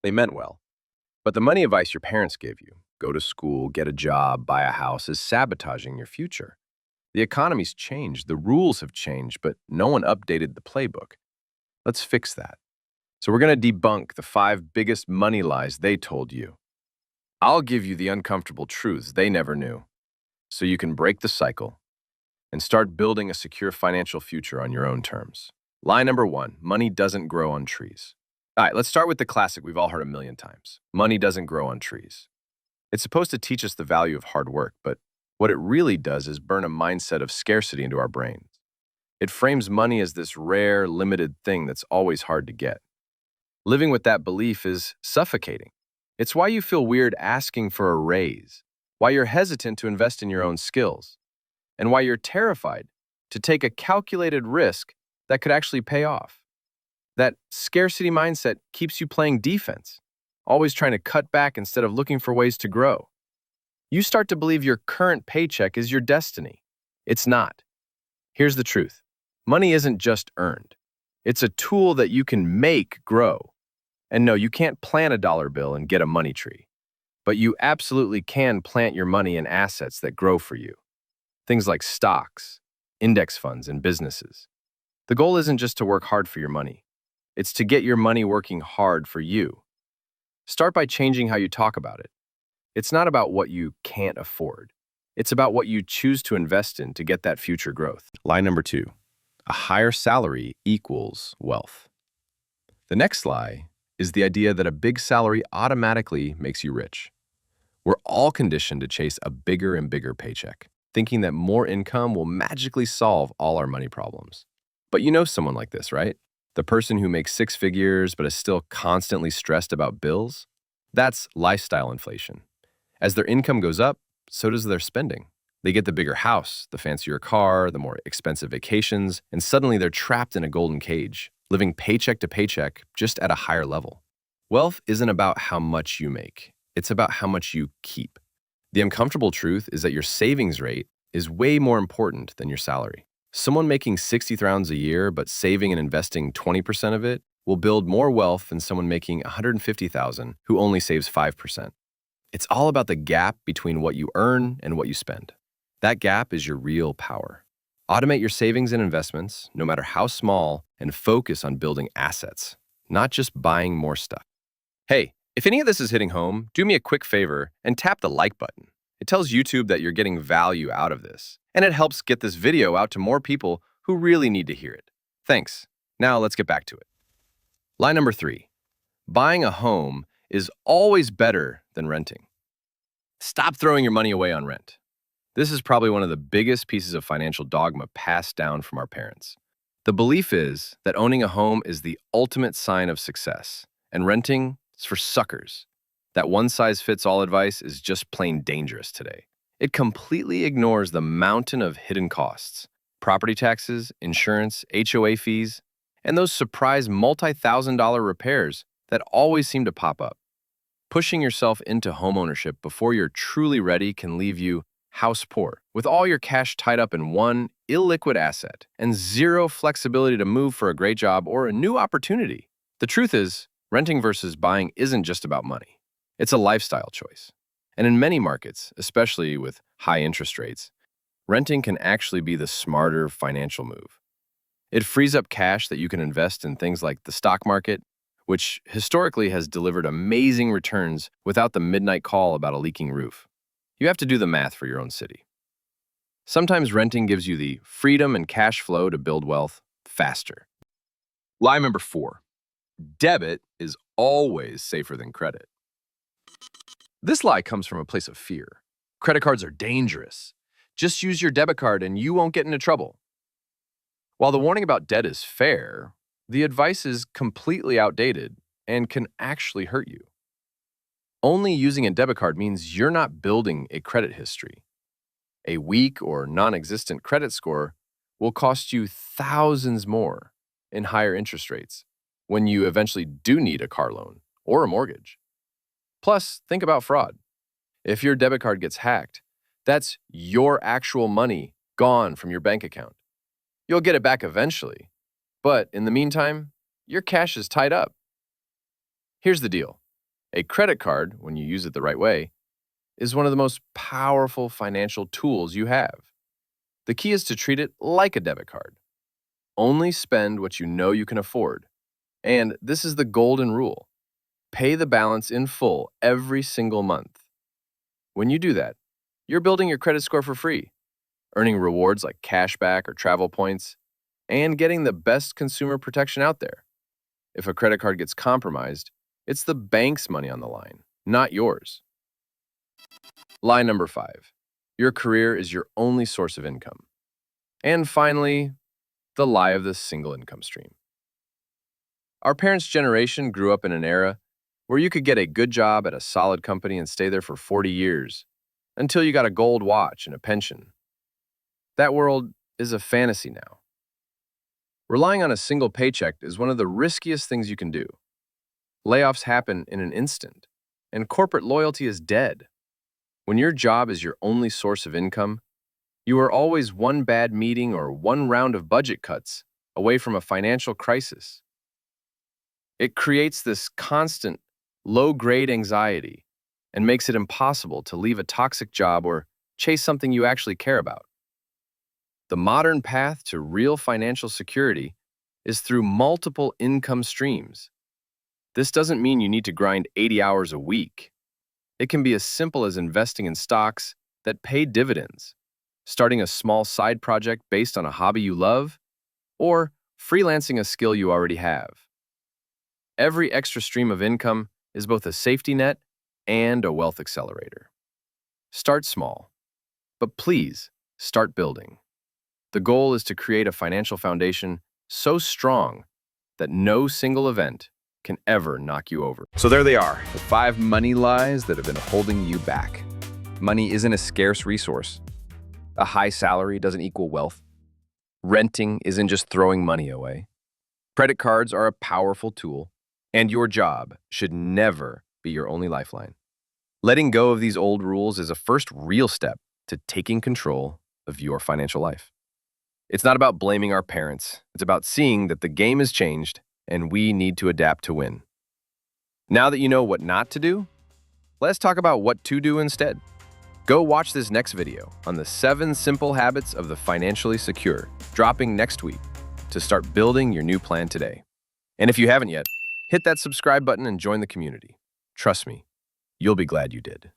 They meant well. But the money advice your parents gave you, go to school, get a job, buy a house, is sabotaging your future. The economy's changed, the rules have changed, but no one updated the playbook. Let's fix that. So we're going to debunk the 5 biggest money lies they told you. I'll give you the uncomfortable truths they never knew, so you can break the cycle and start building a secure financial future on your own terms. Lie number 1, money doesn't grow on trees. All right, let's start with the classic we've all heard a million times. Money doesn't grow on trees. It's supposed to teach us the value of hard work, but what it really does is burn a mindset of scarcity into our brains. It frames money as this rare, limited thing that's always hard to get. Living with that belief is suffocating. It's why you feel weird asking for a raise, why you're hesitant to invest in your own skills, and why you're terrified to take a calculated risk that could actually pay off. That scarcity mindset keeps you playing defense, always trying to cut back instead of looking for ways to grow. You start to believe your current paycheck is your destiny. It's not. Here's the truth. Money isn't just earned. It's a tool that you can make grow. And no, you can't plant a dollar bill and get a money tree. But you absolutely can plant your money in assets that grow for you. Things like stocks, index funds, and businesses. The goal isn't just to work hard for your money. It's to get your money working hard for you. Start by changing how you talk about it. It's not about what you can't afford. It's about what you choose to invest in to get that future growth. Lie number 2, a higher salary equals wealth. The next lie is the idea that a big salary automatically makes you rich. We're all conditioned to chase a bigger and bigger paycheck, thinking that more income will magically solve all our money problems. But you know someone like this, right? The person who makes 6 figures but is still constantly stressed about bills? That's lifestyle inflation. As their income goes up, so does their spending. They get the bigger house, the fancier car, the more expensive vacations, and suddenly they're trapped in a golden cage, living paycheck to paycheck, just at a higher level. Wealth isn't about how much you make. It's about how much you keep. The uncomfortable truth is that your savings rate is way more important than your salary. Someone making $60,000 a year but saving and investing 20% of it will build more wealth than someone making $150,000 who only saves 5%. It's all about the gap between what you earn and what you spend. That gap is your real power. Automate your savings and investments, no matter how small, and focus on building assets, not just buying more stuff. Hey, if any of this is hitting home, do me a quick favor and tap the like button. It tells YouTube that you're getting value out of this, and it helps get this video out to more people who really need to hear it. Thanks. Now let's get back to it. Lie number 3, buying a home is always better than renting. Stop throwing your money away on rent. This is probably one of the biggest pieces of financial dogma passed down from our parents. The belief is that owning a home is the ultimate sign of success, and renting is for suckers. That one-size-fits-all advice is just plain dangerous today. It completely ignores the mountain of hidden costs: property taxes, insurance, HOA fees, and those surprise multi-thousand-dollar repairs that always seem to pop up. Pushing yourself into homeownership before you're truly ready can leave you house poor, with all your cash tied up in one illiquid asset and zero flexibility to move for a great job or a new opportunity. The truth is, renting versus buying isn't just about money. It's a lifestyle choice. And in many markets, especially with high interest rates, renting can actually be the smarter financial move. It frees up cash that you can invest in things like the stock market, which historically has delivered amazing returns without the midnight call about a leaking roof. You have to do the math for your own city. Sometimes renting gives you the freedom and cash flow to build wealth faster. Lie number 4, debit is always safer than credit. This lie comes from a place of fear. Credit cards are dangerous. Just use your debit card and you won't get into trouble. While the warning about debt is fair, the advice is completely outdated and can actually hurt you. Only using a debit card means you're not building a credit history. A weak or non-existent credit score will cost you thousands more in higher interest rates when you eventually do need a car loan or a mortgage. Plus, think about fraud. If your debit card gets hacked, that's your actual money gone from your bank account. You'll get it back eventually, but in the meantime, your cash is tied up. Here's the deal. A credit card, when you use it the right way, is one of the most powerful financial tools you have. The key is to treat it like a debit card. Only spend what you know you can afford. And this is the golden rule. Pay the balance in full every single month. When you do that, you're building your credit score for free, earning rewards like cashback or travel points, and getting the best consumer protection out there. If a credit card gets compromised, it's the bank's money on the line, not yours. Lie number 5. Your career is your only source of income. And finally, the lie of the single income stream. Our parents' generation grew up in an era where you could get a good job at a solid company and stay there for 40 years, until you got a gold watch and a pension. That world is a fantasy now. Relying on a single paycheck is one of the riskiest things you can do. Layoffs happen in an instant, and corporate loyalty is dead. When your job is your only source of income, you are always one bad meeting or one round of budget cuts away from a financial crisis. It creates this constant, low-grade anxiety and makes it impossible to leave a toxic job or chase something you actually care about. The modern path to real financial security is through multiple income streams. This doesn't mean you need to grind 80 hours a week. It can be as simple as investing in stocks that pay dividends, starting a small side project based on a hobby you love, or freelancing a skill you already have. Every extra stream of income is both a safety net and a wealth accelerator. Start small, but please start building. The goal is to create a financial foundation so strong that no single event can ever knock you over. So there they are, the 5 money lies that have been holding you back. Money isn't a scarce resource. A high salary doesn't equal wealth. Renting isn't just throwing money away. Credit cards are a powerful tool, and your job should never be your only lifeline. Letting go of these old rules is a first real step to taking control of your financial life. It's not about blaming our parents. It's about seeing that the game has changed and we need to adapt to win. Now that you know what not to do, let's talk about what to do instead. Go watch this next video on the 7 simple habits of the financially secure, dropping next week, to start building your new plan today. And if you haven't yet, hit that subscribe button and join the community. Trust me, you'll be glad you did.